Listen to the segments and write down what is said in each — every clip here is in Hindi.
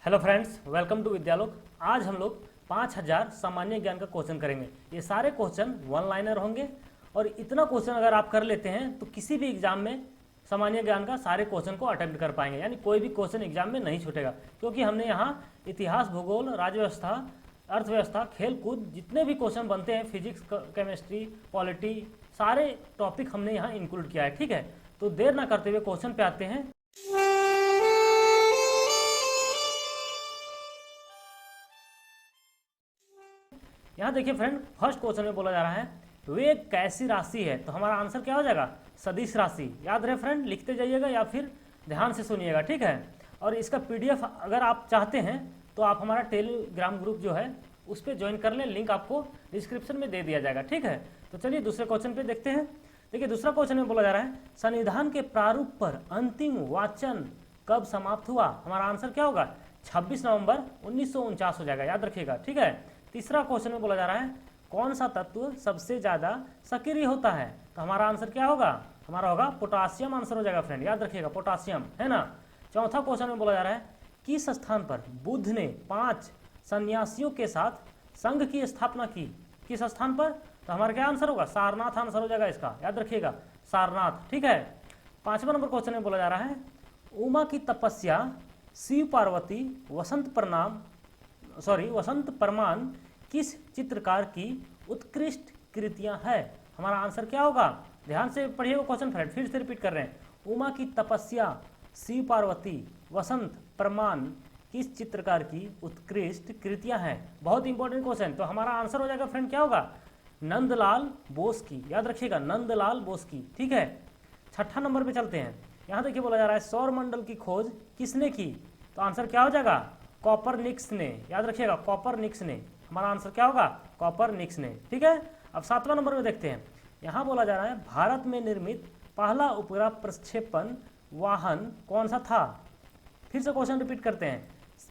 Hello friends, welcome to Vidyalok. आज हम लोग 5000 सामान्य ज्ञान का क्वेश्चन करेंगे। ये सारे क्वेश्चन वन लाइनर होंगे और इतना क्वेश्चन अगर आप कर लेते हैं तो किसी भी एग्जाम में सामान्य ज्ञान का सारे क्वेश्चन को अटेम्प्ट कर पाएंगे, यानी कोई भी क्वेश्चन एग्जाम में नहीं छूटेगा। क्योंकि हमने यहाँ इतिहास, भूगोल, राज्यव्यवस्था, अर्थव्यवस्था, खेल कूद, जितने भी क्वेश्चन बनते हैं, फिजिक्स, केमिस्ट्री, पॉलिटी, सारे टॉपिक हमने यहाँ इंक्लूड किया है। ठीक है, तो देर ना करते हुए क्वेश्चन पे आते हैं। यहाँ देखिए फ्रेंड, फर्स्ट क्वेश्चन में बोला जा रहा है वेग कैसी राशि है, तो हमारा आंसर क्या हो जाएगा? सदिश राशि। याद रहे फ्रेंड, लिखते जाइएगा या फिर ध्यान से सुनिएगा। ठीक है, और इसका पीडीएफ अगर आप चाहते हैं तो आप हमारा टेलीग्राम ग्रुप जो है उस पर ज्वाइन कर लें, लिंक आपको डिस्क्रिप्शन में दे दिया जाएगा। ठीक है, तो चलिए दूसरे क्वेश्चन पे देखते हैं। देखिए दूसरा क्वेश्चन में बोला जा रहा है संविधान के प्रारूप पर अंतिम वाचन कब समाप्त हुआ? हमारा आंसर क्या होगा? 26 नवंबर 1949 हो जाएगा, याद रखिएगा। ठीक है, तीसरा क्वेश्चन में बोला जा रहा है कौन सा तत्व सबसे ज्यादा सक्रिय होता है? तो हमारा आंसर क्या होगा? हमारा होगा पोटासियम आंसर हो जाएगा फ्रेंड, याद रखिएगा, पोटासियम, है ना। चौथा क्वेश्चन में बोला जा रहा है किस स्थान पर बुद्ध ने 5 सन्यासियों के साथ संघ की स्थापना की? किस स्थान पर? तो हमारा क्या आंसर होगा? सारनाथ आंसर हो जाएगा इसका, याद रखिएगा, सारनाथ। ठीक है, 5वां नंबर क्वेश्चन में बोला जा रहा है उमा की तपस्या, शिव पार्वती, वसंत परमान किस चित्रकार की उत्कृष्ट कृतियां है? हमारा आंसर क्या होगा? ध्यान से पढ़िएगा क्वेश्चन फ्रेंड, फिर से रिपीट कर रहे हैं। उमा की तपस्या, शिव पार्वती, वसंत परमान किस चित्रकार की उत्कृष्ट कृतियां हैं? बहुत इंपॉर्टेंट क्वेश्चन। तो हमारा आंसर हो जाएगा फ्रेंड, क्या होगा? नंदलाल बोस की, याद रखिएगा, नंदलाल बोस की। ठीक है, 6ठा नंबर पे चलते हैं। यहाँ देखिए बोला जा रहा है सौर मंडल की खोज किसने की? तो आंसर क्या हो जाएगा? कॉपरनिकस ने, याद रखिएगा, कॉपरनिकस ने। हमारा आंसर क्या होगा? कॉपरनिकस ने। ठीक है, अब 7वां नंबर में देखते हैं। यहाँ बोला जा रहा है भारत में निर्मित पहला उपग्रह प्रक्षेपण वाहन कौन सा था? फिर से क्वेश्चन रिपीट करते हैं,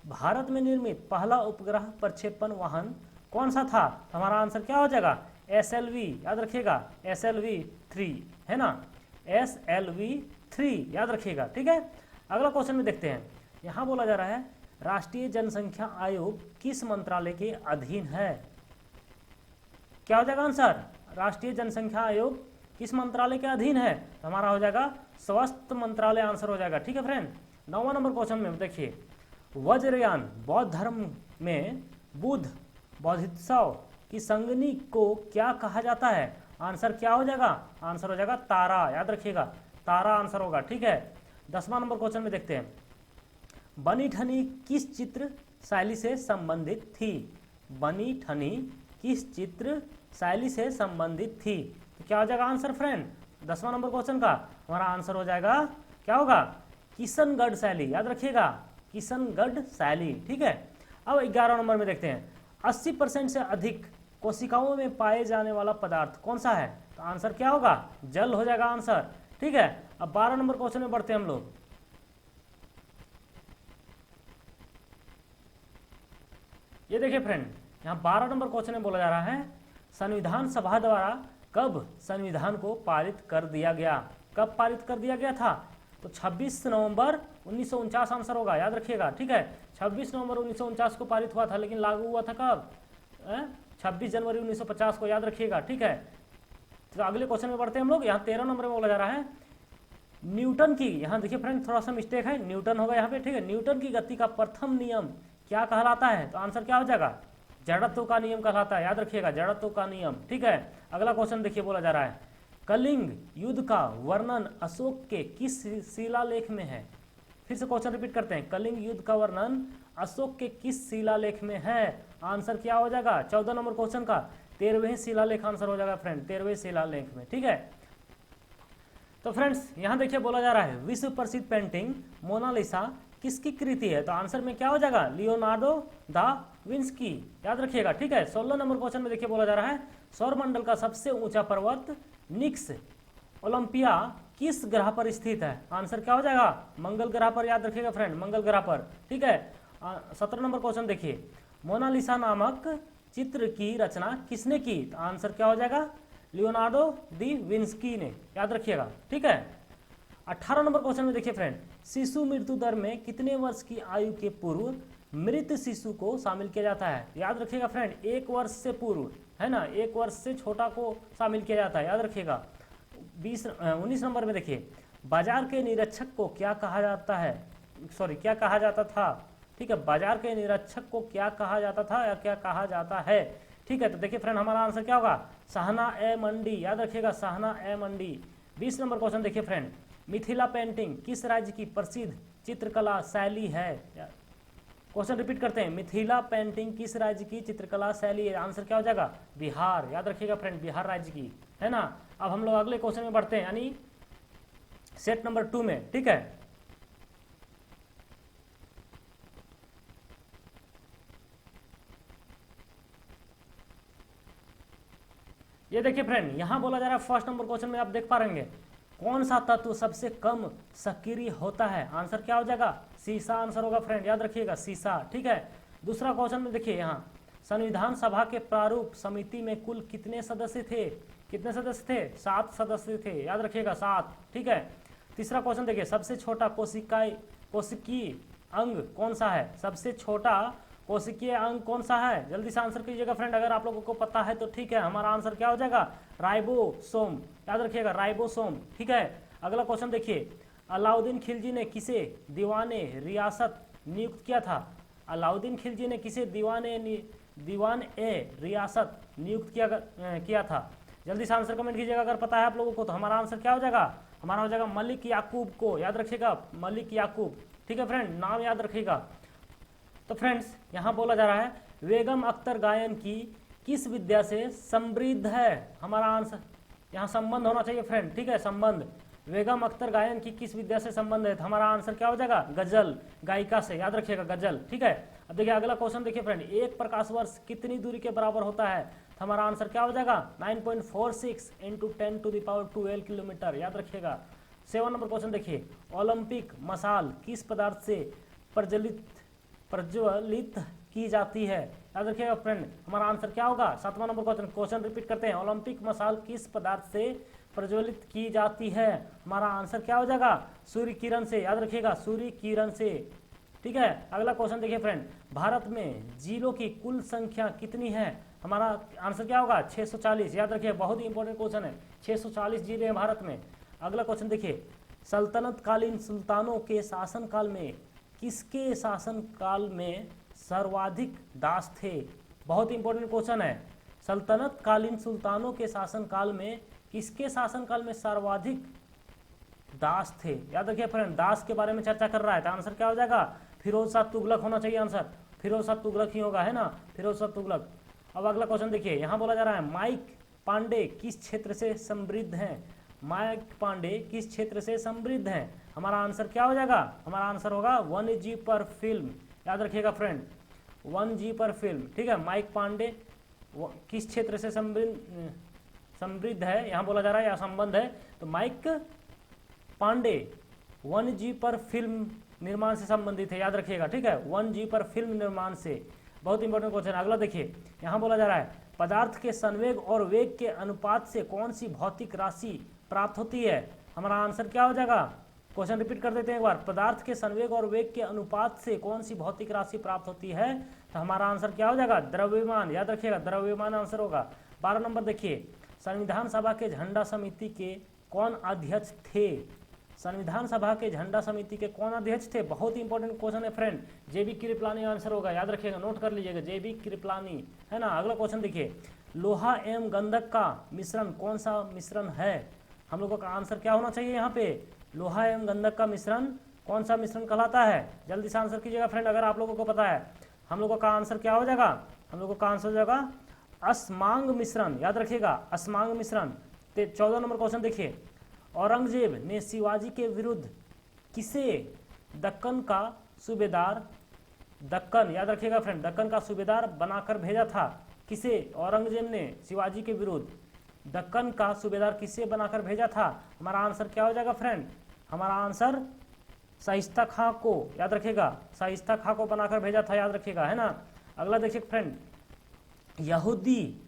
भारत में निर्मित पहला उपग्रह प्रक्षेपण वाहन कौन सा था? हमारा आंसर क्या हो जाएगा? SLV, याद रखिएगा, SLV-3, है ना, SLV-3, याद रखिएगा। ठीक है, अगला क्वेश्चन में देखते हैं। यहाँ बोला जा रहा है राष्ट्रीय जनसंख्या आयोग किस मंत्रालय के अधीन है? क्या हो जाएगा आंसर? राष्ट्रीय जनसंख्या आयोग किस मंत्रालय के अधीन है? तो हमारा हो जाएगा स्वास्थ्य मंत्रालय आंसर हो जाएगा। ठीक है फ्रेंड, 9वां नंबर क्वेश्चन में देखिए वज्रयान बौद्ध धर्म में बुद्ध बोधिसत्व की संगनी को क्या कहा जाता है? आंसर क्या हो जाएगा? आंसर हो जाएगा तारा, याद रखिएगा, तारा आंसर होगा। ठीक है, 10वां नंबर क्वेश्चन में देखते हैं बनी ठनी किस चित्र शैली से संबंधित थी? बनी ठनी किस चित्र शैली से संबंधित थी? तो क्या हो जाएगा आंसर फ्रेंड 10वां नंबर क्वेश्चन का? हमारा आंसर हो जाएगा, क्या होगा? किशनगढ़ शैली, याद रखिएगा, किशनगढ़ शैली। ठीक है, अब 11वां नंबर में देखते हैं 80% से अधिक कोशिकाओं में पाए जाने वाला पदार्थ कौन सा है? तो आंसर क्या होगा? जल हो जाएगा आंसर। ठीक है, अब 12 नंबर क्वेश्चन में बढ़ते हैं हम लोग। ये देखिए फ्रेंड, यहाँ 12 नंबर क्वेश्चन में बोला जा रहा है संविधान सभा द्वारा कब संविधान को पारित कर दिया गया? कब पारित कर दिया गया था? तो 26 नवंबर 1949 आंसर होगा, याद रखिएगा। ठीक है, 26 नवंबर 1949 को पारित हुआ था, लेकिन लागू हुआ था कब? 26 जनवरी 1950 को, याद रखिएगा। ठीक है, तो अगले क्वेश्चन में बढ़ते हैं हम लोग। यहाँ 13 नंबर में बोला जा रहा है न्यूटन की, यहाँ देखिए फ्रेंड थोड़ा सा मिस्टेक है, न्यूटन होगा यहाँ पे। ठीक है, न्यूटन की गति का प्रथम नियम क्या कहलाता है? तो आंसर क्या हो जाएगा? जड़त्व का नियम कहलाता है, याद रखिएगा, जड़त्व का नियम। ठीक है, अगला क्वेश्चन देखिए बोला जा रहा है कलिंग युद्ध का वर्णन अशोक के किस शिलालेख में है? फिर से क्वेश्चन रिपीट करते हैं, कलिंग युद्ध का वर्णन अशोक के किस शिलालेख में है? आंसर क्या हो जाएगा 14 नंबर क्वेश्चन का? 13वें शिलालेख आंसर हो जाएगा फ्रेंड, 13वें शिलालेख में। ठीक है, तो फ्रेंड्स यहाँ देखिए बोला जा रहा है विश्व प्रसिद्ध पेंटिंग मोनालिसा किसकी कृति है? तो आंसर में क्या हो जाएगा? लियोनार्डो दा विंसी, याद रखिएगा। ठीक है, 16 नंबर क्वेश्चन में देखिए बोला जा रहा है सौरमंडल का सबसे ऊंचा पर्वत निक्स ओलंपिया किस ग्रह पर स्थित है? आंसर क्या हो जाएगा? मंगल ग्रह पर, याद रखिएगा फ्रेंड, मंगल ग्रह पर। ठीक है, 17 नंबर क्वेश्चन देखिए मोनालिसा नामक चित्र की रचना किसने की? तो आंसर क्या हो जाएगा? लियोनार्डो दी विंसी ने, याद रखिएगा। ठीक है, 18 नंबर क्वेश्चन में देखिए फ्रेंड शिशु मृत्यु दर में कितने वर्ष की आयु के पूर्व मृत शिशु को शामिल किया जाता है? याद रखिएगा फ्रेंड, 1 वर्ष से पूर्व, है ना, 1 वर्ष से छोटा को शामिल किया जाता है, याद रखिएगा। 19 नंबर में देखिए, बाजार के निरीक्षक को क्या कहा जाता है, क्या कहा जाता था? ठीक है, बाजार के निरीक्षक को क्या कहा जाता था या क्या कहा जाता है? ठीक है, तो देखिए फ्रेंड, हमारा आंसर क्या होगा? शाहना ए मंडी, याद रखिएगा, शाहना ए मंडी। 20 नंबर क्वेश्चन देखिए फ्रेंड, मिथिला पेंटिंग किस राज्य की प्रसिद्ध चित्रकला शैली है? क्वेश्चन रिपीट करते हैं, मिथिला पेंटिंग किस राज्य की चित्रकला शैली है? आंसर क्या हो जाएगा? बिहार, याद रखिएगा फ्रेंड, बिहार राज्य की, है ना। अब हम लोग अगले क्वेश्चन में बढ़ते हैं, यानी सेट नंबर 2 में। ठीक है, ये देखिए फ्रेंड, यहां बोला जा रहा है फर्स्ट नंबर क्वेश्चन में आप देख पा रहे हैं, कौन सा तत्व सबसे कम सक्रिय होता है? आंसर क्या हो जाएगा? सीसा आंसर होगा फ्रेंड, याद रखिएगा, सीसा। ठीक है, दूसरा क्वेश्चन में देखिए, यहाँ संविधान सभा के प्रारूप समिति में कुल कितने सदस्य थे? कितने सदस्य थे? 7 सदस्य थे, याद रखिएगा, 7। ठीक है, तीसरा क्वेश्चन देखिए, सबसे छोटा कोशिकीय अंग कौन सा है? सबसे छोटा कोशिकीय अंग कौन सा है? जल्दी से आंसर कीजिएगा फ्रेंड, अगर आप लोगों को पता है तो ठीक है। हमारा आंसर क्या हो जाएगा? राइबोसोम, याद रखिएगा, राइबोसोम। ठीक है, अगला क्वेश्चन देखिए, अलाउद्दीन खिलजी ने किसे दीवाने रियासत नियुक्त किया था? अलाउद्दीन खिलजी ने किसे दीवान ए रियासत नियुक्त किया था? जल्दी से आंसर कमेंट कीजिएगा अगर पता है आप लोगों को। तो हमारा आंसर क्या हो जाएगा? हमारा हो जाएगा मलिक याकूब को, याद रखिएगा, मलिक याकूब। ठीक है फ्रेंड, नाम याद रखिएगा। तो फ्रेंड्स, यहाँ बोला जा रहा है बेगम अख्तर गायन की किस विद्या से समृद्ध है? हमारा आंसर यहाँ संबंध होना चाहिए फ्रेंड, ठीक है, संबंध। बेगम अख्तर गायन की किस विद्या से संबंध है? तो हमारा आंसर क्या हो जाएगा? गजल, गायिका से, याद रखिएगा, गजल। ठीक है, अब देखिए अगला क्वेश्चन देखिए फ्रेंड, एक प्रकाश वर्ष कितनी दूरी के बराबर होता है? तो हमारा आंसर क्या हो जाएगा? 9.46 × 10⁻12 किलोमीटर, याद रखिएगा। 7 नंबर क्वेश्चन देखिए, ओलंपिक मशाल किस पदार्थ से प्रज्वलित की जाती है? याद रखिएगा फ्रेंड, हमारा आंसर क्या होगा? 7वां नंबर क्वेश्चन रिपीट करते हैं, ओलंपिक मशाल किस पदार्थ से प्रज्वलित की जाती है? हमारा आंसर क्या हो जाएगा? सूर्य किरण से, याद रखिएगा, सूर्य किरण से। ठीक है, अगला क्वेश्चन देखिए फ्रेंड, भारत में जिलों की कुल संख्या कितनी है? हमारा आंसर क्या होगा? 640, याद रखिए, बहुत ही इंपॉर्टेंट क्वेश्चन है, 640 जिले हैं भारत में। अगला क्वेश्चन देखिए, सल्तनतकालीन सुल्तानों के शासनकाल में किसके शासनकाल में सर्वाधिक दास थे? बहुत इंपॉर्टेंट क्वेश्चन है, सल्तनतकालीन सुल्तानों के शासनकाल में किसके शासनकाल में सर्वाधिक दास थे? याद रखिए फ्रेंड, दास के बारे में चर्चा कर रहा है, तो आंसर क्या हो जाएगा? फिरोज शाह तुगलक होना चाहिए आंसर, फिरोज शाह तुगलक ही होगा, है ना, फिरोज शाह तुगलक। अब अगला क्वेश्चन देखिए, यहाँ बोला जा रहा है माइक पांडे किस क्षेत्र से समृद्ध हैं? माइक पांडे किस क्षेत्र से समृद्ध हैं? हमारा आंसर क्या हो जाएगा? हमारा आंसर होगा 1G पर फिल्म, याद रखिएगा फ्रेंड, 1G पर फिल्म। ठीक है, माइक पांडे किस क्षेत्र से समृद्ध है, यहाँ बोला जा रहा है, या संबंध है, तो माइक पांडे 1G पर फिल्म निर्माण से संबंधित है, याद रखिएगा। ठीक है, 1G पर फिल्म निर्माण से, बहुत इंपॉर्टेंट क्वेश्चन। अगला देखिए, यहाँ बोला जा रहा है पदार्थ के संवेग और वेग के अनुपात से कौन सी भौतिक राशि प्राप्त होती है? हमारा आंसर क्या हो जाएगा? क्वेश्चन रिपीट कर देते हैं एक बार, पदार्थ के संवेग और वेग के अनुपात से कौन सी भौतिक राशि प्राप्त होती है? तो हमारा आंसर क्या हो जाएगा? द्रव्यमान, याद रखिएगा, द्रव्यमान आंसर होगा। 12 नंबर देखिए, संविधान सभा के झंडा समिति के कौन अध्यक्ष थे? संविधान सभा के झंडा समिति के कौन अध्यक्ष थे? बहुत ही इंपॉर्टेंट क्वेश्चन है फ्रेंड, JB कृपलानी आंसर होगा, याद रखिएगा, नोट कर लीजिएगा, JB कृपलानी, है ना। अगला क्वेश्चन देखिए, लोहा एवं गंधक का मिश्रण कौन सा मिश्रण है? हम लोगों का आंसर क्या होना चाहिए यहाँ पे? लोहा एवं गंधक का मिश्रण कौन सा मिश्रण कहलाता है? जल्दी से आंसर कीजिएगा फ्रेंड, अगर आप लोगों को पता है। हम लोगों का आंसर क्या हो जाएगा? हम लोगों का आंसर हो जाएगा असमांग मिश्रण, याद रखिएगा, असमांग मिश्रण। 14 नंबर क्वेश्चन देखिए, औरंगजेब ने शिवाजी के विरुद्ध किसे दक्कन का सूबेदार, दक्कन, याद रखिएगा फ्रेंड, दक्कन का सूबेदार बनाकर भेजा था? किसे औरंगजेब ने शिवाजी के विरुद्ध दक्कन का सूबेदार किसे बनाकर भेजा था? हमारा आंसर क्या हो जाएगा फ्रेंड? हमारा आंसर शाइस्ता खां को, याद रखिएगा, शाइस्ता खां को बनाकर भेजा था, याद रखिएगा, है ना। अगला देखिए फ्रेंड, यहूदी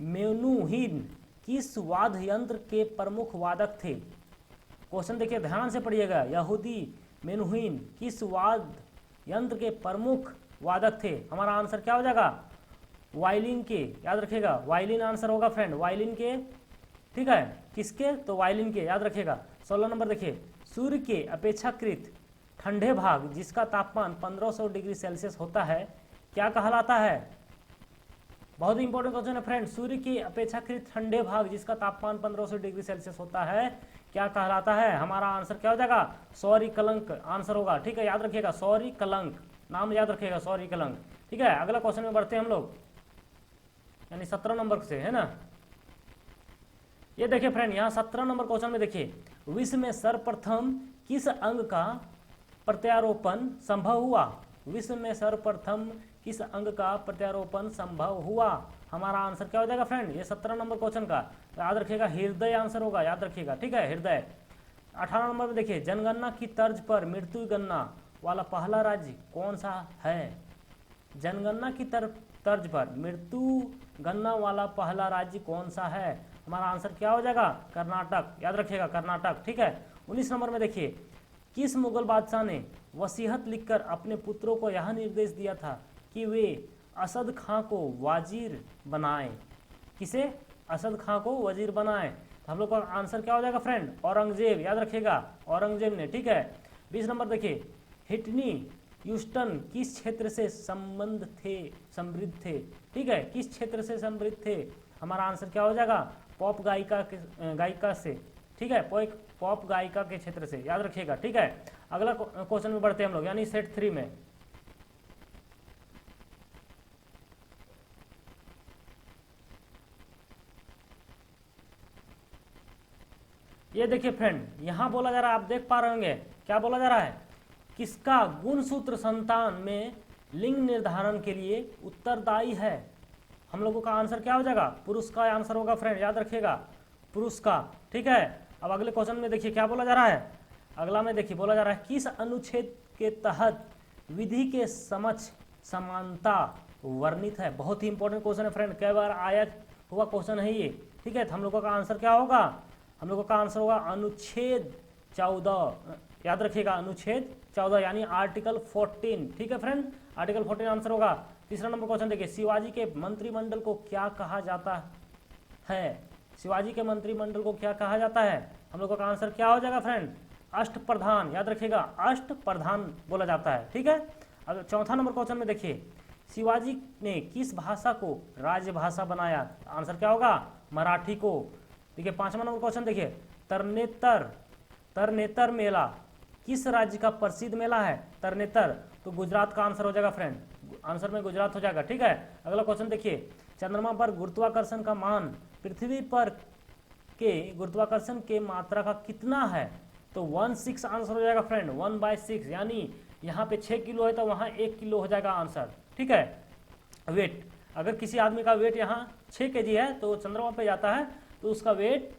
मेनुहीन किस वाद्य यंत्र के प्रमुख वादक थे? क्वेश्चन देखिए ध्यान से पढ़िएगा, यहूदी मेनुहीन किस वाद्य यंत्र के प्रमुख वादक थे। हमारा आंसर क्या हो जाएगा, वायलिन के, याद रखिएगा वायलिन आंसर होगा फ्रेंड, वायलिन के, ठीक है, किसके, तो वायलिन के, याद रखिएगा। 16 नंबर देखिए, सूर्य के अपेक्षाकृत ठंडे भाग जिसका तापमान 1500 डिग्री सेल्सियस होता है क्या कहलाता है। बहुत ही इंपॉर्टेंट क्वेश्चन है फ्रेंड, सूर्य के अपेक्षाकृत ठंडे भाग जिसका तापमान 1500 डिग्री सेल्सियस होता है क्या कहलाता है। हमारा आंसर क्या हो जाएगा, सौर्य कलंक आंसर होगा, ठीक है, याद रखिएगा सौर्य कलंक, नाम याद रखिएगा सौर्य कलंक, ठीक है। अगला क्वेश्चन में बढ़ते हैं हम लोग, यानी 17 नंबर से, है ना। ये देखिए फ्रेंड, यहाँ 17 नंबर क्वेश्चन में देखिए, विश्व में सर्वप्रथम किस अंग का प्रत्यारोपण संभव हुआ। विश्व में सर्वप्रथम किस अंग का प्रत्यारोपण संभव हुआ। हमारा आंसर क्या हो जाएगा फ्रेंड, ये 17 नंबर क्वेश्चन का, याद रखिएगा हृदय आंसर होगा, याद रखिएगा, ठीक है, हृदय। 18 नंबर में देखिए, जनगणना की तर्ज पर मृत्यु गणना वाला पहला राज्य कौन सा है। जनगणना की तर्ज पर मृत्यु गणना वाला पहला राज्य कौन सा है। हमारा आंसर क्या हो जाएगा, कर्नाटक, याद रखिएगा कर्नाटक, ठीक है। 19 नंबर में देखिए, किस मुगल बादशाह ने वसीयत लिखकर अपने पुत्रों को यह निर्देश दिया था कि वे असद खां को वजीर बनाएं। किसे, असद खां को वजीर बनाएं। तो हम लोग का आंसर क्या हो जाएगा फ्रेंड, औरंगजेब, याद रखिएगा औरंगजेब ने, ठीक है। 20 नंबर देखिए, हिटनी ह्यूस्टन किस क्षेत्र से समृद्ध थे, ठीक है, किस क्षेत्र से समृद्ध थे। हमारा आंसर क्या हो जाएगा, पॉप गायिका से, ठीक है, पॉप गायिका के क्षेत्र से, याद रखिएगा, ठीक है। अगला क्वेश्चन में बढ़ते हैं हम लोग, यानी सेट 3 में। ये देखिए फ्रेंड, यहां बोला जा रहा है, आप देख पा रहे होंगे क्या बोला जा रहा है, किसका गुणसूत्र संतान में लिंग निर्धारण के लिए उत्तरदायी है। हम लोगों का आंसर क्या हो जाएगा, पुरुष का आंसर होगा फ्रेंड, याद रखिएगा पुरुष का, ठीक है। अब अगले क्वेश्चन में देखिए क्या बोला जा रहा है, अगला में देखिए बोला जा रहा है, किस अनुच्छेद के तहत विधि के समक्ष समानता वर्णित है। बहुत ही इंपॉर्टेंट क्वेश्चन है फ्रेंड, कई बार आया हुआ क्वेश्चन है ये, ठीक है। तो हम लोगों का आंसर क्या होगा, हम लोगों का आंसर होगा अनुच्छेद 14, याद रखिएगा अनुच्छेद 14 यानी आर्टिकल 14, ठीक है फ्रेंड, आर्टिकल 14 आंसर होगा। तीसरा नंबर क्वेश्चन देखिए, शिवाजी के मंत्रिमंडल को क्या कहा जाता है। शिवाजी के मंत्रिमंडल को क्या कहा जाता है। हम लोगों का आंसर क्या हो जाएगा फ्रेंड, अष्टप्रधान, याद रखिएगा अष्टप्रधान बोला जाता है, ठीक है। अब चौथा नंबर क्वेश्चन में देखिए, शिवाजी ने किस भाषा को राजभाषा बनाया। आंसर क्या होगा, मराठी को। देखिए 5वां नंबर क्वेश्चन देखिए, तरनेतर मेला किस राज्य का प्रसिद्ध मेला है। तरनेतर, तो गुजरात का आंसर हो जाएगा फ्रेंड, आंसर में गुजरात हो जाएगा, ठीक है। अगला क्वेश्चन देखिए, चंद्रमा पर गुरुत्वाकर्षण का मान पृथ्वी पर के गुरुत्वाकर्षण के मात्रा का कितना है। तो 1/6 आंसर हो जाएगा फ्रेंड, 1/6, यानी यहाँ पे 6 किलो है तो वहाँ 1 किलो हो जाएगा आंसर, ठीक है। वेट, अगर किसी आदमी का वेट यहाँ 6 kg है तो चंद्रमा पे जाता है तो उसका वेट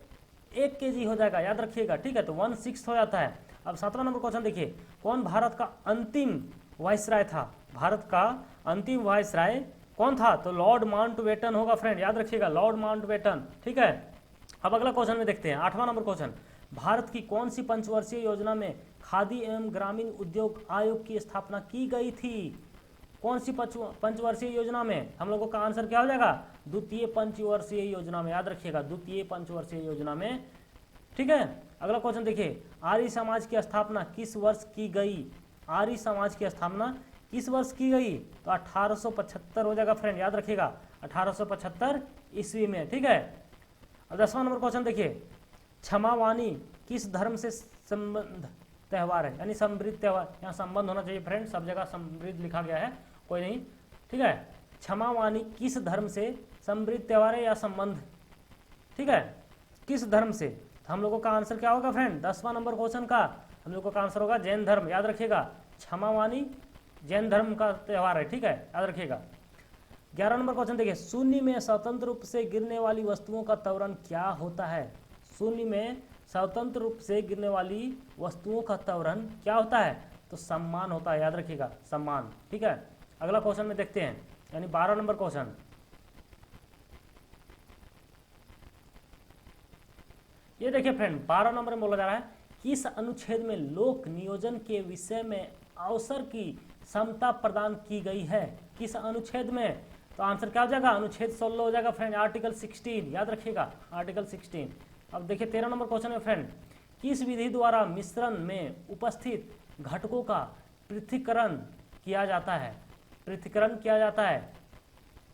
1 kg हो जाएगा, याद रखिएगा, ठीक है। तो 1/6 हो जाता है। अब 7वां नंबर क्वेश्चन देखिए, कौन भारत का अंतिम वायसराय था। भारत का अंतिम वायसराय कौन था, तो लॉर्ड माउंटबेटन होगा फ्रेंड, याद रखिएगा लॉर्ड माउंटबेटन, ठीक है। अब अगला क्वेश्चन में देखते हैं 8वां नंबर क्वेश्चन, भारत की कौन सी पंचवर्षीय योजना में खादी एवं ग्रामीण उद्योग आयोग की स्थापना की गई थी। कौन सी पंचवर्षीय योजना में। हम लोगों का आंसर क्या हो जाएगा, द्वितीय पंचवर्षीय योजना में, याद रखिएगा द्वितीय पंचवर्षीय योजना में, ठीक है। अगला क्वेश्चन देखिए, आर्य समाज की स्थापना किस वर्ष की गई। आर्य समाज की स्थापना किस वर्ष की गई, तो 1875 हो जाएगा फ्रेंड, याद रखिएगा 1875 ईस्वी में, ठीक है। अब 10वां नंबर क्वेश्चन देखिए, क्षमावानी किस धर्म से संबंध त्यौहार है, यानी समृद्ध त्यौहार, यहाँ संबंध होना चाहिए फ्रेंड, सब जगह समृद्ध लिखा गया है, कोई नहीं, ठीक है। क्षमावानी किस धर्म से समृद्ध त्यौहार है या संबंध, ठीक है, किस धर्म से। तो हम लोगों का आंसर क्या होगा फ्रेंड, 10वां नंबर क्वेश्चन का हम लोगों का आंसर होगा जैन धर्म, याद रखिएगा क्षमावानी जैन धर्म का त्यौहार है, ठीक है, याद रखिएगा। 11 नंबर क्वेश्चन देखिए, शून्य में स्वतंत्र रूप से गिरने वाली वस्तुओं का त्वरण क्या होता है। शून्य में स्वतंत्र रूप से गिरने वाली वस्तुओं का त्वरण क्या होता है, तो सम्मान होता है, याद रखिएगा सम्मान, ठीक है। अगला क्वेश्चन में देखते हैं, यानी 12 नंबर क्वेश्चन, ये देखिए फ्रेंड 12 नंबर में बोला जा रहा है, किस अनुच्छेद में लोक नियोजन के विषय में अवसर की समता प्रदान की गई है? किस अनुच्छेद में? तो आंसर क्या हो जाएगा? अनुच्छेद 16 हो जाएगा फ्रेंड, आर्टिकल 16, याद रखिएगा आर्टिकल 16। अब देखिए 13 नंबर क्वेश्चन है फ्रेंड, किस विधि द्वारा मिश्रण में उपस्थित घटकों का पृथक्करण किया जाता है? पृथक्करण किया जाता है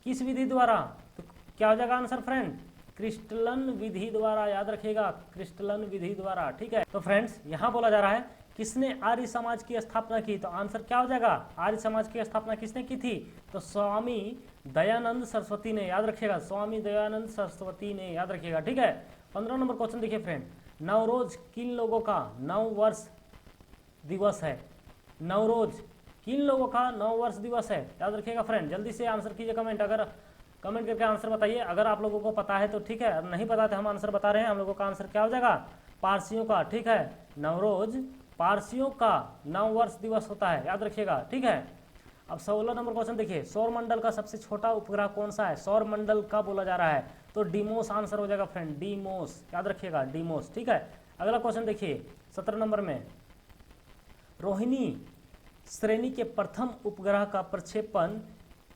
किस विधि द्वारा? तो क्या हो जाएगा आंसर फ्रेंड? क्रिस्टलन विधि द्वारा, याद रखिएगा क्रिस्टलन विधि द्वारा, ठीक है। तो फ्रेंड्स यहाँ बोला जा रहा है किसने आर्य समाज की स्थापना की? तो आंसर क्या हो जाएगा? आर्य समाज की स्थापना किसने की थी? तो स्वामी दयानंद सरस्वती ने, याद रखिएगा स्वामी दयानंद सरस्वती ने, याद रखिएगा, ठीक है। 15 नंबर क्वेश्चन देखिए फ्रेंड, नवरोज किन लोगों का नव वर्ष दिवस है? नवरोज किन लोगों का नव वर्ष दिवस है? याद रखिएगा फ्रेंड, जल्दी से आंसर कीजिए कमेंट, अगर कमेंट करके आंसर बताइए। अगर आप लोगों को पता है तो ठीक है, नहीं पता तो हम आंसर बता रहे हैं। हम लोगों का आंसर क्या हो जाएगा? पारसियों का, ठीक है। नवरोज पारसियों का नव वर्ष दिवस होता है, याद रखिएगा, ठीक है। अब 16 नंबर क्वेश्चन देखिए, सौर मंडल का सबसे छोटा उपग्रह कौन सा है? सौर मंडल का बोला जा रहा है, तो डीमोस आंसर हो जाएगा फ्रेंड, डीमोस, याद रखिएगा डीमोस, ठीक है। अगला क्वेश्चन देखिए 17 नंबर में, रोहिणी श्रेणी के प्रथम उपग्रह का प्रक्षेपण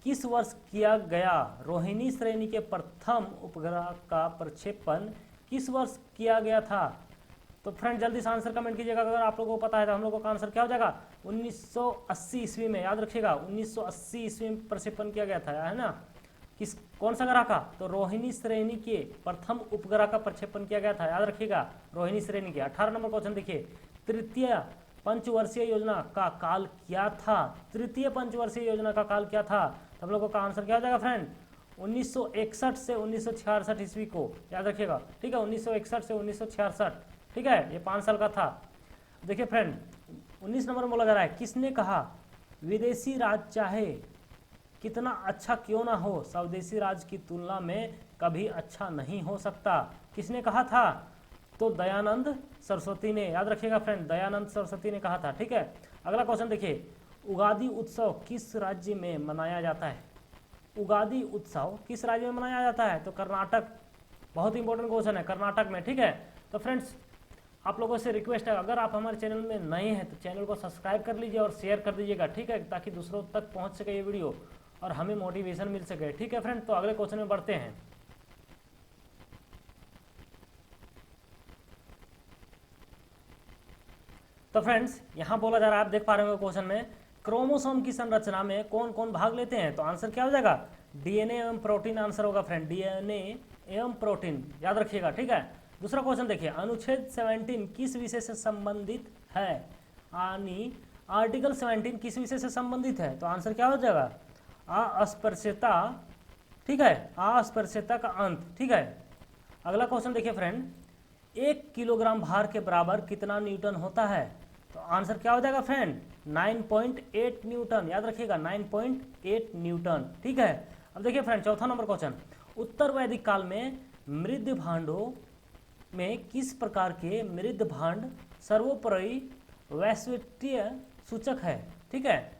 किस वर्ष किया गया? रोहिणी श्रेणी के प्रथम उपग्रह का प्रक्षेपण किस वर्ष किया गया था? तो फ्रेंड जल्दी से आंसर कमेंट कीजिएगा, अगर आप लोगों को पता है तो हम लोगों का आंसर क्या हो जाएगा? 1980 ईस्वी में, याद रखिएगा 1980 ईस्वी में प्रक्षेपण किया गया था, है ना। किस कौन सा ग्रह का? तो रोहिणी श्रेणी के प्रथम उपग्रह का प्रक्षेपण किया गया था, याद रखिएगा रोहिणी श्रेणी के। 18 नंबर क्वेश्चन देखिए, तृतीय पंचवर्षीय योजना का काल क्या था? तृतीय पंचवर्षीय योजना का काल क्या था? तो हम लोगों का आंसर क्या हो जाएगा फ्रेंड? 1961 से 1966 ईस्वी को, याद रखिएगा, ठीक है। 1961 से 1966, ठीक है, ये 5 साल का था। देखिए फ्रेंड 19 नंबर में बोला जा रहा है, किसने कहा विदेशी राज चाहे कितना अच्छा क्यों ना हो, स्वदेशी राज की तुलना में कभी अच्छा नहीं हो सकता? किसने कहा था? तो दयानंद सरस्वती ने, याद रखिएगा फ्रेंड, दयानंद सरस्वती ने कहा था, ठीक है। अगला क्वेश्चन देखिए, उगादि उत्सव किस राज्य में मनाया जाता है? उगादि उत्सव किस राज्य में मनाया जाता है? तो कर्नाटक, बहुत इंपॉर्टेंट क्वेश्चन है, कर्नाटक में, ठीक है। तो फ्रेंड्स आप लोगों से रिक्वेस्ट है, अगर आप हमारे चैनल में नए हैं तो चैनल को सब्सक्राइब कर लीजिए और शेयर कर दीजिएगा, ठीक है, ताकि दूसरों तक पहुंच सके ये वीडियो और हमें मोटिवेशन मिल सके, ठीक है फ्रेंड। तो अगले क्वेश्चन में बढ़ते हैं। तो फ्रेंड्स यहाँ बोला जा रहा है, आप देख पा रहे हो क्वेश्चन में, क्रोमोसोम की संरचना में कौन कौन भाग लेते हैं? तो आंसर क्या हो जाएगा? डीएनए एवं प्रोटीन आंसर होगा फ्रेंड, डीएनए एवं प्रोटीन, याद रखिएगा, ठीक है। दूसरा क्वेश्चन देखिए, अनुच्छेद 17 किस विषय से संबंधित है? यानी आर्टिकल 17 किस विषय से संबंधित है? तो आंसर क्या हो जाएगा? अस्पृश्यता, ठीक है, अस्पृश्यता का अंत, ठीक है। अगला क्वेश्चन देखिए फ्रेंड, 1 किलोग्राम भार के बराबर कितना न्यूटन होता है? तो आंसर क्या हो जाएगा फ्रेंड? 9.8 न्यूटन, याद रखिएगा 9.8 न्यूटन, ठीक है। अब देखिए फ्रेंड चौथा नंबर क्वेश्चन, उत्तर वैदिक काल में मृद भांडों में किस प्रकार के मृद भांड सर्वोपरि वैशिष्ट्य सूचक है? ठीक है,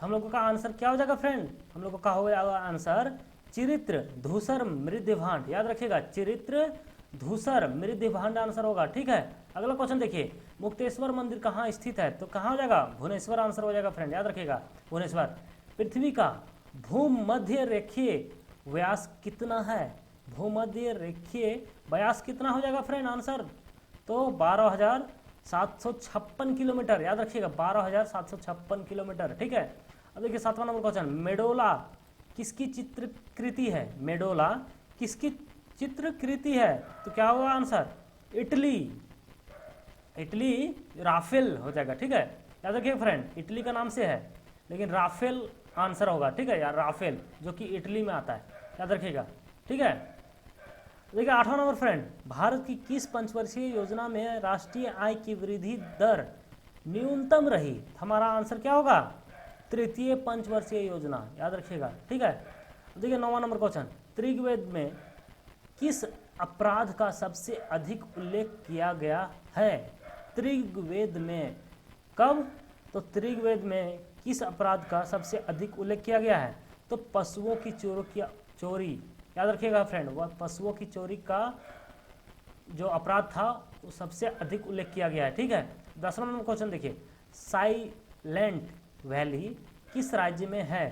हम लोगों का आंसर क्या हो जाएगा फ्रेंड? हम लोगों का हो जाएगा आंसर चरित्र धूसर मृद भांड, याद रखिएगा चरित्र धूसर मृद भांड आंसर होगा, ठीक है। अगला क्वेश्चन देखिए, मुक्तेश्वर मंदिर कहाँ स्थित है? तो कहाँ हो जाएगा? भुवनेश्वर आंसर हो जाएगा फ्रेंड, याद रखिएगा भुवनेश्वर। पृथ्वी का भूमध्य रेखीय व्यास कितना है? भूमध्य रेखीय व्यास कितना हो जाएगा फ्रेंड आंसर? तो 12,756 किलोमीटर, याद रखिएगा 12,756 किलोमीटर, ठीक है। अब देखिए 7वां नंबर क्वेश्चन, मेडोला किसकी चित्रकृति है? मेडोला किसकी चित्रकृति है? तो क्या होगा आंसर? इटली, इटली राफेल हो जाएगा, ठीक है। याद रखिए फ्रेंड, इटली का नाम से है लेकिन राफेल आंसर होगा, ठीक है यार, राफेल जो कि इटली में आता है, याद रखिएगा, ठीक है। देखिए 8वां नंबर फ्रेंड, भारत की किस पंचवर्षीय योजना में राष्ट्रीय आय की वृद्धि दर न्यूनतम रही? हमारा आंसर क्या होगा? तृतीय पंचवर्षीय योजना, याद रखिएगा, ठीक है। देखिए 9वां नंबर क्वेश्चन, ऋग्वेद में किस अपराध का सबसे अधिक उल्लेख किया गया है? ऋग्वेद में कब? तो ऋग्वेद में किस अपराध का सबसे अधिक उल्लेख किया गया है? तो पशुओं की चोरी, याद रखिएगा फ्रेंड, वह पशुओं की चोरी का जो अपराध था वो सबसे अधिक उल्लेख किया गया है, ठीक है। 10वां नंबर क्वेश्चन देखिए, साइलेंट वैली किस राज्य में है?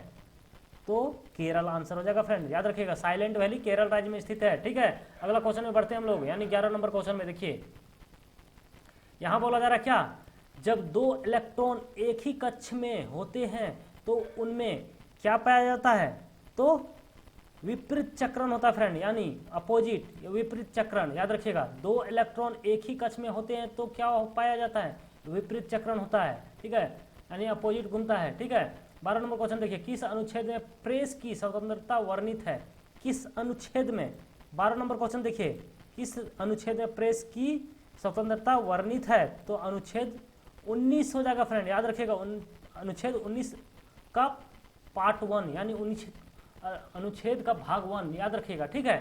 तो केरल आंसर हो जाएगा फ्रेंड, याद रखिएगा साइलेंट वैली केरल राज्य में स्थित है। ठीक है, अगला क्वेश्चन में बढ़ते हैं हम लोग, यानी 11 नंबर क्वेश्चन में देखिए यहां बोला जा रहा है क्या, जब दो इलेक्ट्रॉन एक ही कक्ष में होते हैं तो उनमें क्या पाया जाता है? तो विपरीत चक्रण होता है फ्रेंड, यानी अपोजिट, विपरीत चक्रण, याद रखिएगा। दो इलेक्ट्रॉन एक ही कक्ष में होते हैं तो क्या पाया जाता है? विपरीत चक्रण होता है। ठीक है, यानी अपोजिट घूमता है। ठीक है, 12 नंबर क्वेश्चन देखिए, किस अनुच्छेद में प्रेस की स्वतंत्रता वर्णित है? किस अनुच्छेद में? 12 नंबर क्वेश्चन देखिए, किस अनुच्छेद में प्रेस की स्वतंत्रता वर्णित है? तो अनुच्छेद 19 हो जाएगा फ्रेंड, याद रखिएगा अनुच्छेद 19 का पार्ट 1, यानी अनुच्छेद का भाग 1, याद रखिएगा। ठीक है,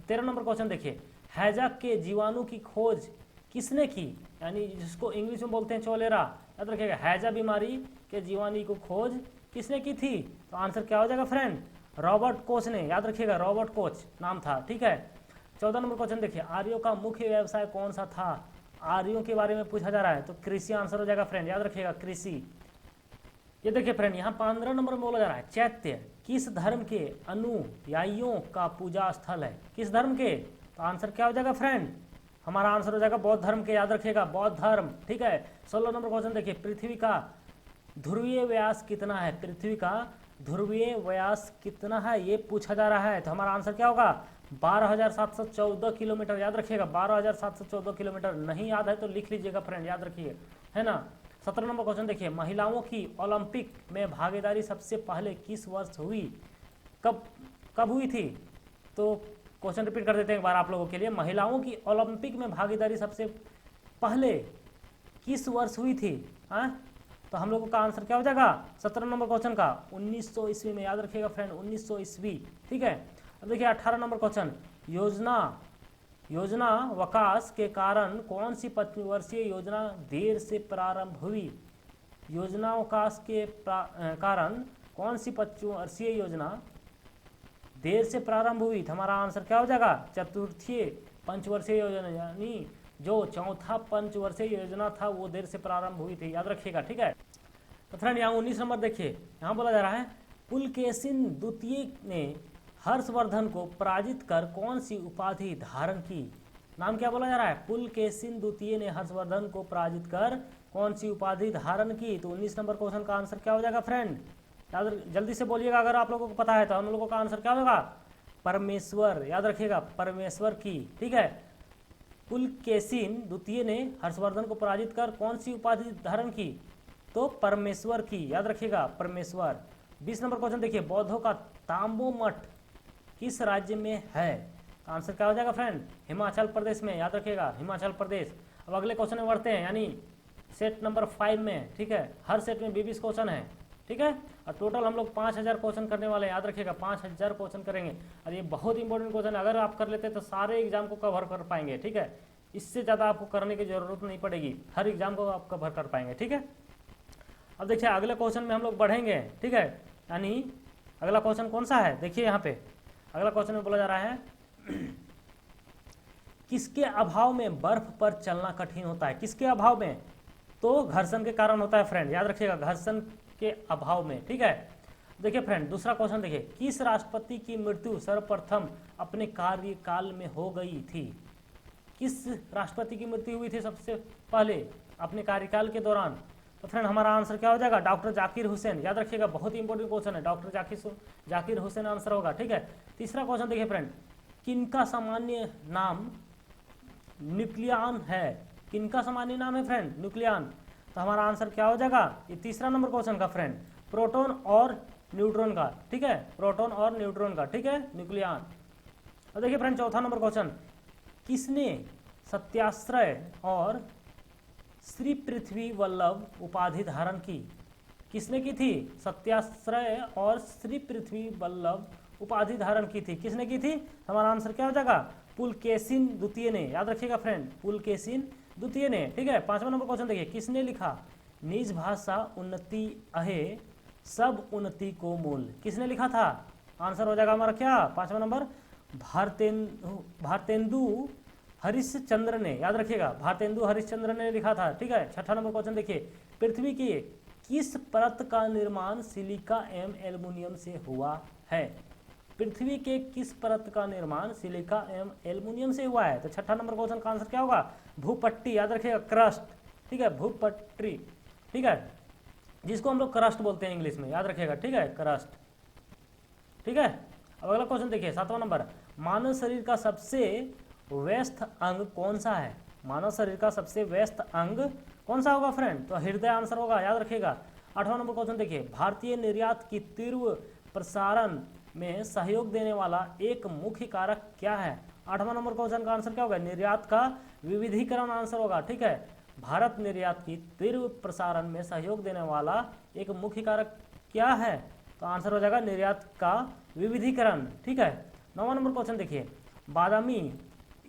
13 नंबर क्वेश्चन देखिए, हैजा के जीवाणु की खोज किसने की? यानी जिसको इंग्लिश में बोलते हैं चोलेरा, याद रखिएगा। हैजा बीमारी के जीवाणु को खोज किसने की थी? तो आंसर क्या हो जाएगा फ्रेंड? रॉबर्ट कोच ने, याद रखिएगा रॉबर्ट कोच नाम था। ठीक है, 14 नंबर क्वेश्चन देखिए, आर्यों का मुख्य व्यवसाय कौन सा था? आर्यों के बारे में पूछा जा रहा है, तो कृषि आंसर हो जाएगा फ्रेंड, याद रखिएगा कृषि। ये देखिए फ्रेंड, यहाँ 15 नंबर में बोला जा रहा है, चैत्य किस धर्म के अनुयायियों का पूजा स्थल है? किस धर्म के? तो आंसर क्या हो जाएगा फ्रेंड? हमारा आंसर हो जाएगा बौद्ध धर्म के, याद रखिएगा बौद्ध धर्म। ठीक है, 16 नंबर क्वेश्चन देखिए, पृथ्वी का ध्रुवीय व्यास कितना है? पृथ्वी का ध्रुवीय व्यास कितना है ये पूछा जा रहा है, तो हमारा आंसर क्या होगा? 12,714 किलोमीटर, याद रखिएगा 12,714 किलोमीटर। नहीं याद है तो लिख लीजिएगा फ्रेंड, याद रखिए, है ना। 17 नंबर क्वेश्चन देखिए, महिलाओं की ओलंपिक में भागीदारी सबसे पहले किस वर्ष हुई? कब हुई थी? तो क्वेश्चन रिपीट कर देते हैं एक बार आप लोगों के लिए, महिलाओं की ओलंपिक में भागीदारी सबसे पहले किस वर्ष हुई थी? तो हम लोगों का आंसर क्या हो जाएगा 17 नंबर क्वेश्चन का? 1900 ईस्वी में, याद रखिएगा फ्रेंड 1900 ईस्वी। ठीक है, अब देखिए 18 नंबर क्वेश्चन, योजना विकास के कारण कौन सी 25 वर्षीय योजना देर से प्रारंभ हुई? योजना विकास के कारण कौन सी 25 वर्षीय योजना देर से प्रारंभ हुई? तो हमारा आंसर क्या हो जाएगा? चतुर्थीय पंचवर्षीय योजना, यानी जो चौथा पंचवर्षीय योजना था वो देर से प्रारंभ हुई थी, याद रखिएगा। ठीक है, तो फ्रेंड यहाँ 19 नंबर देखिए, यहाँ बोला जा रहा है, पुलकेशिन द्वितीय ने हर्षवर्धन को पराजित कर कौन सी उपाधि धारण की? नाम क्या बोला जा रहा है? पुलकेशिन द्वितीय ने हर्षवर्धन को पराजित कर कौन सी उपाधि धारण की? तो 19 नंबर क्वेश्चन का आंसर क्या हो जाएगा फ्रेंड? याद जल्दी से बोलिएगा, अगर आप लोगों को पता है तो। हम लोगों का आंसर क्या होगा? परमेश्वर, याद रखिएगा परमेश्वर की। ठीक है, पुलकेशिन द्वितीय ने हर्षवर्धन को पराजित कर कौन सी उपाधि धारण की? तो परमेश्वर की, याद रखिएगा परमेश्वर। 20 नंबर क्वेश्चन देखिए, बौद्धों का तांबो मठ किस राज्य में है? तो आंसर क्या हो जाएगा फ्रेंड? हिमाचल प्रदेश में, याद रखिएगा हिमाचल प्रदेश। अब अगले क्वेश्चन में बढ़ते हैं, यानी सेट नंबर 5 में। ठीक है, हर सेट में 20 क्वेश्चन है। ठीक है, और टोटल हम लोग 5000 क्वेश्चन करने वाले हैं, याद रखिएगा 5000 क्वेश्चन करेंगे। और ये बहुत इंपॉर्टेंट क्वेश्चन है, अगर आप कर लेते हैं तो सारे एग्जाम को कवर कर पाएंगे। ठीक है, इससे ज़्यादा आपको करने की जरूरत नहीं पड़ेगी, हर एग्जाम को आप कवर कर पाएंगे। ठीक है, अब देखिए अगले क्वेश्चन में हम लोग बढ़ेंगे। ठीक है, यानी अगला क्वेश्चन कौन सा है? देखिए यहाँ पे अगला क्वेश्चन में बोला जा रहा है, किसके अभाव में बर्फ पर चलना कठिन होता है? किसके अभाव में? तो घर्षण के कारण होता है फ्रेंड, याद रखिएगा घर्षण के अभाव में। ठीक है, देखिए फ्रेंड दूसरा क्वेश्चन देखिए, किस राष्ट्रपति की मृत्यु सर्वप्रथम अपने कार्यकाल में हो गई थी? किस राष्ट्रपति की मृत्यु हुई थी सबसे पहले अपने कार्यकाल के दौरान? तो फ्रेंड हमारा आंसर क्या हो जाएगा? डॉक्टर जाकिर हुसैन, याद रखिएगा बहुत ही इंपॉर्टेंट क्वेश्चन है, डॉक्टर जाकिर हुसैन आंसर होगा। ठीक है, तीसरा क्वेश्चन देखिए फ्रेंड, किनका सामान्य नाम न्यूक्लियन है? किनका सामान्य नाम है फ्रेंड? न्यूक्लियन। तो हमारा आंसर क्या हो जाएगा? ये तीसरा नंबर क्वेश्चन का फ्रेंड, प्रोटॉन और न्यूट्रॉन का। ठीक है, प्रोटॉन और न्यूट्रॉन का। ठीक है, न्यूक्लियन। अब देखिए फ्रेंड चौथा नंबर क्वेश्चन, किसने सत्याश्रय और श्री पृथ्वी वल्लभ उपाधि धारण की? किसने की थी? सत्याश्रय और श्री पृथ्वी वल्लभ उपाधि धारण की थी। किसने की थी? हमारा आंसर क्या हो जाएगा? पुलकेशिन द्वितीय ने, याद रखिएगा फ्रेंड पुलकेशिन द्वितीय ने। ठीक है, पांचवा नंबर क्वेश्चन देखिए, किसने लिखा निज भाषा उन्नति अहे सब उन्नति को मूल? किसने लिखा था? आंसर हो जाएगा हमारा क्या? पांचवा नंबर भारतेंदु हरिश्चंद्र ने, याद रखिएगा भारतेंदु हरिश्चंद्र ने लिखा था। ठीक है, छठा नंबर क्वेश्चन देखिए, पृथ्वी की किस परत का निर्माण सिलिका एवं एल्युमिनियम से हुआ है? पृथ्वी के किस परत का निर्माण सिलिका एवं एल्युमिनियम से हुआ है? तो छठा नंबर क्वेश्चन का आंसर क्या होगा? भूपट्टी, याद रखिएगा, क्रस्ट, ठीक है, भूपट्टी, ठीक है, जिसको हम लोग क्रस्ट बोलते हैं इंग्लिश में, याद रखिएगा, ठीक है, क्रस्ट, ठीक है। अब अगला क्वेश्चन देखिए, 7वां नंबर, मानव शरीर का सबसे व्यस्त अंग कौन सा है? मानव शरीर का सबसे व्यस्त अंग कौन सा होगा फ्रेंड? तो हृदय आंसर होगा, याद रखिएगा। 8वां नंबर क्वेश्चन देखिए, भारतीय निर्यात की तीव्र प्रसारण में सहयोग देने वाला एक मुख्य कारक क्या है? 8वां नंबर क्वेश्चन का आंसर क्या होगा? निर्यात का विविधीकरण आंसर होगा, ठीक है। भारत निर्यात की तीव्र प्रसारण में सहयोग देने वाला एक मुख्य कारक क्या है? तो आंसर हो जाएगा निर्यात का विविधीकरण, ठीक है। 9वां नंबर क्वेश्चन देखिए, बादामी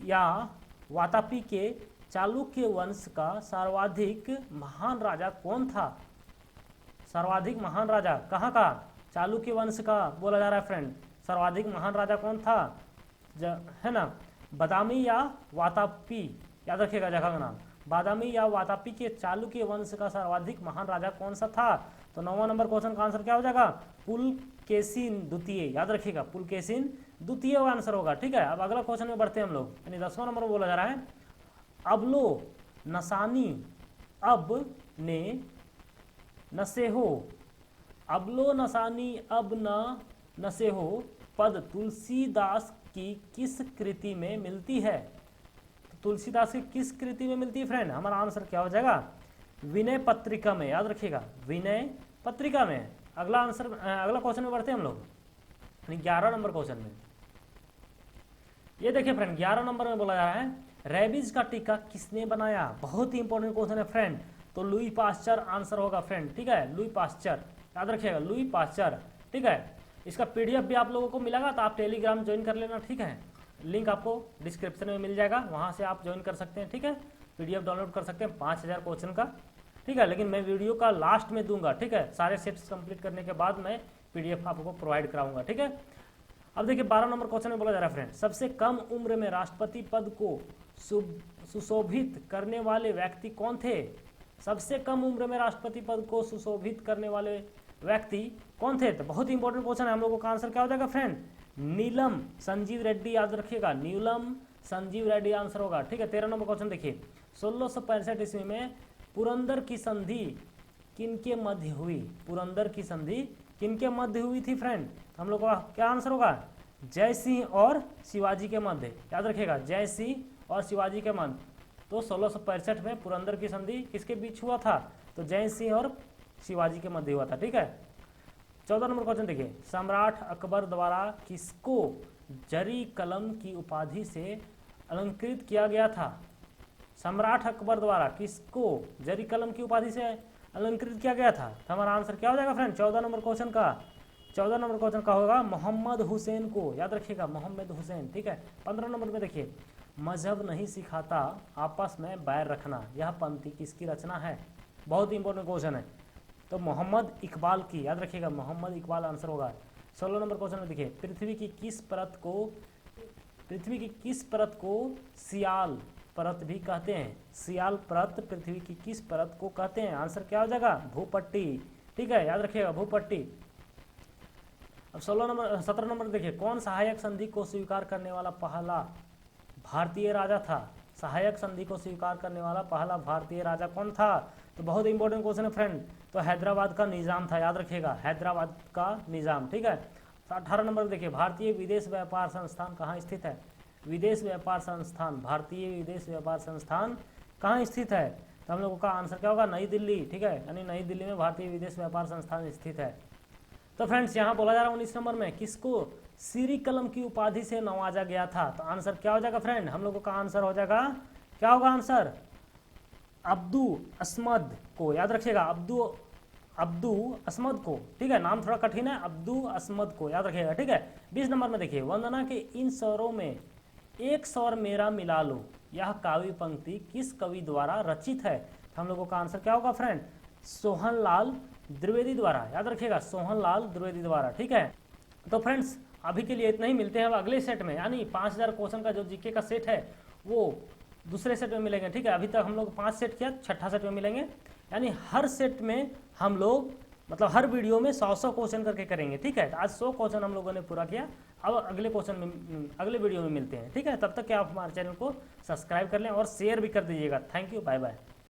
या वातापी के चालुक्य वंश का सर्वाधिक महान राजा कौन था? सर्वाधिक महान राजा कहाँ का? चालुक्य वंश का बोला जा रहा है फ्रेंड। सर्वाधिक महान राजा कौन था? है ना, बादामी या वातापी, याद रखिएगा जगह का नाम। बादामी या वातापी के चालुक्य वंश का सर्वाधिक महान राजा कौन सा था? तो 9वां नंबर क्वेश्चन का आंसर क्या हो जाएगा? पुलकेशिन द्वितीय, याद रखिएगा, पुलकेशिन द्वितीय आंसर होगा, ठीक है। अब अगला क्वेश्चन में बढ़ते हैं हम लोग, यानी 10वां नंबर बोला जा रहा है, अबलो नसानी अब ने नसेहो, अबलो नसानी अब न नसेहो पद तुलसीदास की किस कृति में मिलती है? तो तुलसीदास की किस कृति में मिलती है फ्रेंड? हमारा आंसर क्या हो जाएगा? विनय पत्रिका में, याद रखिएगा, विनय पत्रिका में। अगला आंसर, अगला क्वेश्चन में बढ़ते हैं हम लोग, 11 नंबर क्वेश्चन में। ये देखिए फ्रेंड, 11 नंबर में बोला जा रहा है, रेबीज का टीका किसने बनाया? बहुत ही इंपॉर्टेंट क्वेश्चन है फ्रेंड। तो लुई पास्चर आंसर होगा फ्रेंड, ठीक है, लुई पास्चर, याद रखिएगा, लुई पास्चर, ठीक है। इसका पीडीएफ भी आप लोगों को मिलेगा, तो आप टेलीग्राम ज्वाइन कर लेना, ठीक है। लिंक आपको डिस्क्रिप्शन में मिल जाएगा, वहां से आप ज्वाइन कर सकते हैं, ठीक है। पीडीएफ डाउनलोड कर सकते हैं 5000 क्वेश्चन का, ठीक है। लेकिन मैं वीडियो का लास्ट में दूंगा, ठीक है, सारे सेट्स कंप्लीट करने के बाद मैं पीडीएफ आपको प्रोवाइड कराऊंगा, ठीक है। अब देखिए 12 नंबर क्वेश्चन में बोला जा रहा है फ्रेंड, सबसे कम उम्र में राष्ट्रपति पद को सुशोभित करने वाले व्यक्ति कौन थे? सबसे कम उम्र में राष्ट्रपति पद को सुशोभित करने वाले व्यक्ति कौन थे? तो बहुत ही इंपॉर्टेंट क्वेश्चन है, हम लोगों का आंसर क्या हो जाएगा फ्रेंड? नीलम संजीव रेड्डी, याद रखिएगा, नीलम संजीव रेड्डी आंसर होगा, ठीक है। 13 नंबर क्वेश्चन देखिए, 1665 ईस्वी में पुरंदर की संधि किनके मध्य हुई? पुरंदर की संधि किनके मध्य हुई थी फ्रेंड? तो हम लोग का क्या आंसर होगा? जय सिंह और शिवाजी के मध्य, याद रखिएगा, जय सिंह और शिवाजी के मध्य। तो 1665 में पुरंदर की संधि किसके बीच हुआ था? तो जय सिंह और शिवाजी के मध्य हुआ था, ठीक है। 14 नंबर क्वेश्चन देखिए, सम्राट अकबर द्वारा किसको जरी कलम की उपाधि से अलंकृत किया गया था? सम्राट अकबर द्वारा किसको जरी कलम की उपाधि से अलंकृत किया गया था? तो हमारा आंसर क्या हो जाएगा फ्रेंड 14 नंबर क्वेश्चन का? 14 नंबर क्वेश्चन का होगा मोहम्मद हुसैन को, याद रखिएगा, मोहम्मद हुसैन, ठीक है। 15 नंबर में देखिए, मजहब नहीं सिखाता आपस में बैर रखना, यह पंक्ति किसकी रचना है? बहुत ही इंपॉर्टेंट क्वेश्चन है। तो मोहम्मद इकबाल की, याद रखिएगा, मोहम्मद इकबाल आंसर होगा। 16 नंबर क्वेश्चन में देखिए, पृथ्वी की किस परत को सियाल परत भी कहते हैं? सियाल परत पृथ्वी की किस परत को कहते हैं? आंसर क्या हो जाएगा? भूपट्टी, ठीक है, याद रखिएगा, भूपट्टी। अब 17 नंबर देखिए, कौन सहायक संधि को स्वीकार करने वाला पहला भारतीय राजा था? सहायक संधि को स्वीकार करने वाला पहला भारतीय राजा कौन था? तो बहुत इंपॉर्टेंट क्वेश्चन है फ्रेंड। तो हैदराबाद का निजाम था, याद रखिएगा, हैदराबाद का निजाम, ठीक है। 18 नंबर देखिए, भारतीय विदेश व्यापार संस्थान कहाँ स्थित है? विदेश व्यापार संस्थान, भारतीय विदेश व्यापार संस्थान कहाँ स्थित है? तो हम लोगों का आंसर क्या होगा? नई दिल्ली, ठीक है, यानी नई दिल्ली में भारतीय विदेश व्यापार संस्थान स्थित है। तो फ्रेंड्स यहाँ बोला जा रहा है 19 नंबर में, किसको सीरी कलम की उपाधि से नवाजा गया था? तो आंसर क्या हो जाएगा फ्रेंड? हम लोगों का आंसर हो जाएगा, क्या होगा आंसर? अब्दू असमद को, याद रखिएगा, अब्दू असमद को, ठीक है, नाम थोड़ा कठिन है, अब्दू असमद को, याद रखिएगा, ठीक है। 20 नंबर में देखिए, वंदना के इन स्वरों में एक स्वर मेरा मिला लो, यह काव्य पंक्ति किस कवि द्वारा रचित है? तो हम लोगों का आंसर क्या होगा फ्रेंड? सोहनलाल द्विवेदी द्वारा, याद रखिएगा, सोहनलाल द्विवेदी द्वारा, ठीक है। तो फ्रेंड्स अभी के लिए इतना ही, मिलते हैं अब अगले सेट में, यानी 5000 क्वेश्चन का जो जीके का सेट है वो दूसरे सेट में मिलेंगे, ठीक है। अभी तक हम लोग 5 सेट किया, छठा सेट में मिलेंगे। यानी हर सेट में हम लोग मतलब हर वीडियो में 100 क्वेश्चन करके करेंगे, ठीक है। तो आज 100 क्वेश्चन हम लोगों ने पूरा किया। अब अगले क्वेश्चन में अगले वीडियो में मिलते हैं, ठीक है। तब तक के आप हमारे चैनल को सब्सक्राइब कर लें और शेयर भी कर दीजिएगा। Thank you, bye bye.